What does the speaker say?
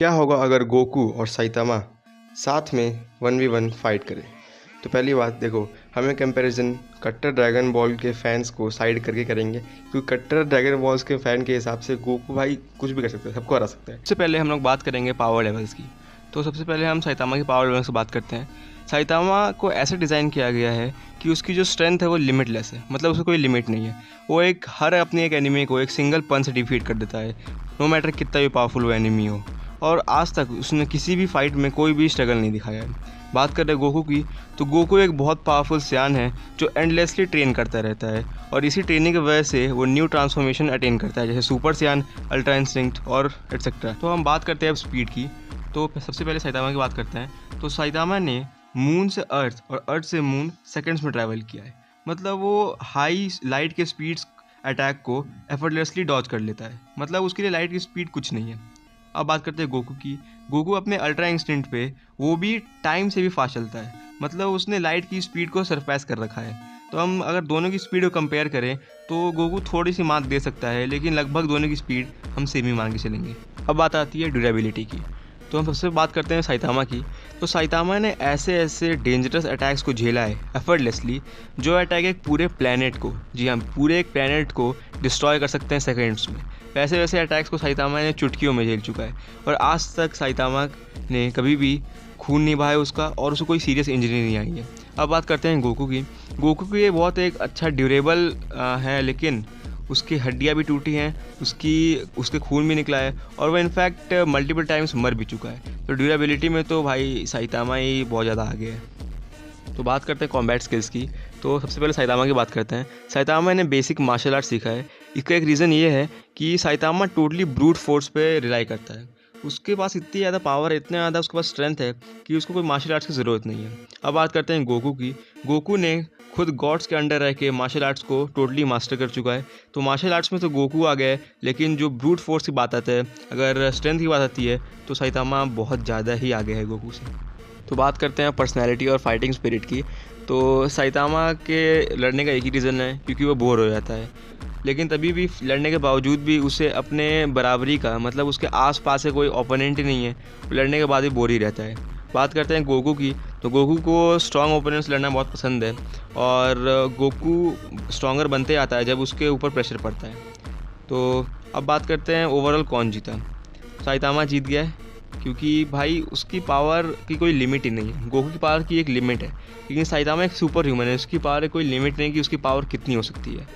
क्या होगा अगर गोकू और साइतामा साथ में 1v1 फाइट करें? तो पहली बात देखो, हमें कंपैरिजन कट्टर ड्रैगन बॉल के फैंस को साइड करके करेंगे, क्योंकि कट्टर ड्रैगन बॉल्स के फ़ैन के हिसाब से गोकू भाई कुछ भी कर सकता है, सबको हरा सकता है। सबसे पहले हम लोग बात करेंगे पावर लेवल्स की। तो सबसे पहले हम साइतामा की पावर लेवल्स की बात करते हैं। साइतामा को ऐसे डिज़ाइन किया गया है कि उसकी जो स्ट्रेंथ है वो लिमिटलेस है, मतलब उसको कोई लिमिट नहीं है। वो हर अपनी एक एनिमी को एक सिंगल पंच से डिफीट कर देता है, नो मैटर कितना भी पावरफुल वो एनिमी हो। और आज तक उसने किसी भी फाइट में कोई भी स्ट्रगल नहीं दिखाया है। बात करें गोकू की, तो गोकू एक बहुत पावरफुल सियान है जो एंडलेसली ट्रेन करता रहता है, और इसी ट्रेनिंग की वजह से वो न्यू ट्रांसफॉर्मेशन अटेन करता है, जैसे सुपर सियान, अल्ट्रा इंस्टिंक्ट और एटसेट्रा। तो हम बात करते हैं अब स्पीड की। तो सबसे पहले साइतामा की बात करते हैं। तो साइतामा ने मून से अर्थ और अर्थ से मून सेकेंड्स में ट्रैवल किया है, मतलब वो हाई लाइट के स्पीड्स अटैक को एफर्टलेसली डॉज कर लेता है, मतलब उसके लिए लाइट की स्पीड कुछ नहीं है। अब बात करते हैं गोकू की। गोकू अपने अल्ट्रा इंस्टिंक्ट पे वो भी टाइम से भी फास्ट चलता है, मतलब उसने लाइट की स्पीड को सरपास कर रखा है। तो हम अगर दोनों की स्पीड को कंपेयर करें तो गोकू थोड़ी सी मात दे सकता है, लेकिन लगभग दोनों की स्पीड हम सेम ही मान के चलेंगे। अब बात आती है ड्यूरेबिलिटी की। तो हम सबसे बात करते हैं साइतामा की। तो साइतामा ने ऐसे ऐसे डेंजरस अटैक्स को झेला है एफर्टलेसली, जो अटैक एक पूरे प्लेनेट को, जी हाँ, पूरे एक प्लेनेट को डिस्ट्रॉय कर सकते हैं सेकेंड्स में। वैसे वैसे अटैक्स को साइतामा ने चुटकियों में झेल चुका है, और आज तक साइतामा ने कभी भी खून नहीं बहाया उसका, और उसे कोई सीरियस इंजरी नहीं आई है। अब बात करते हैं गोकू की। गोकू की ये बहुत एक अच्छा ड्यूरेबल है, लेकिन उसकी हड्डियाँ भी टूटी हैं, उसके खून भी निकला है, और वह इनफैक्ट मल्टीपल टाइम्स मर भी चुका है। तो ड्यूरेबिलिटी में तो भाई साइतामा ही बहुत ज़्यादा आगे है। तो बात करते हैं कॉम्बैट स्किल्स की। तो सबसे पहले साइतामा की बात करते हैं। साइतामा ने बेसिक मार्शल आर्ट सीखा है। इसका एक रीज़न ये है कि साइतामा टोटली ब्रूट फोर्स पे रिलाई करता है। उसके पास इतनी ज़्यादा पावर है, इतना ज़्यादा उसके पास स्ट्रेंथ है कि उसको कोई मार्शल आर्ट्स की ज़रूरत नहीं है। अब बात करते हैं गोकू की। गोकू ने खुद गॉड्स के अंडर रह के मार्शल आर्ट्स को टोटली मास्टर कर चुका है। तो मार्शल आर्ट्स में तो गोकू आ गया है, लेकिन जो ब्रूट फोर्स की बात आती है, अगर स्ट्रेंथ की बात आती है, तो साइतामा बहुत ज़्यादा ही आगे है गोकू से। तो बात करते हैं पर्सनैलिटी और फाइटिंग स्पिरिट की। तो साइतामा के लड़ने का एक ही रीज़न है, क्योंकि वो बोर हो जाता है, लेकिन तभी भी लड़ने के बावजूद भी उसे अपने बराबरी का, मतलब उसके आसपास से कोई ओपोनेंट ही नहीं है, लड़ने के बाद भी बोर ही रहता है। बात करते हैं गोकू की। तो गोकू को स्ट्रॉन्ग ओपोनेंट्स लड़ना बहुत पसंद है, और गोकू स्ट्रॉन्गर बनते आता है जब उसके ऊपर प्रेशर पड़ता है। तो अब बात करते हैं ओवरऑल कौन जीता। साइतामा जीत गया है, क्योंकि भाई उसकी पावर की कोई लिमिट ही नहीं है। गोकू की पावर की एक लिमिट है, लेकिन साइतामा एक सुपर ह्यूमन है, उसकी पावर कोई लिमिट नहीं कि उसकी पावर कितनी हो सकती है।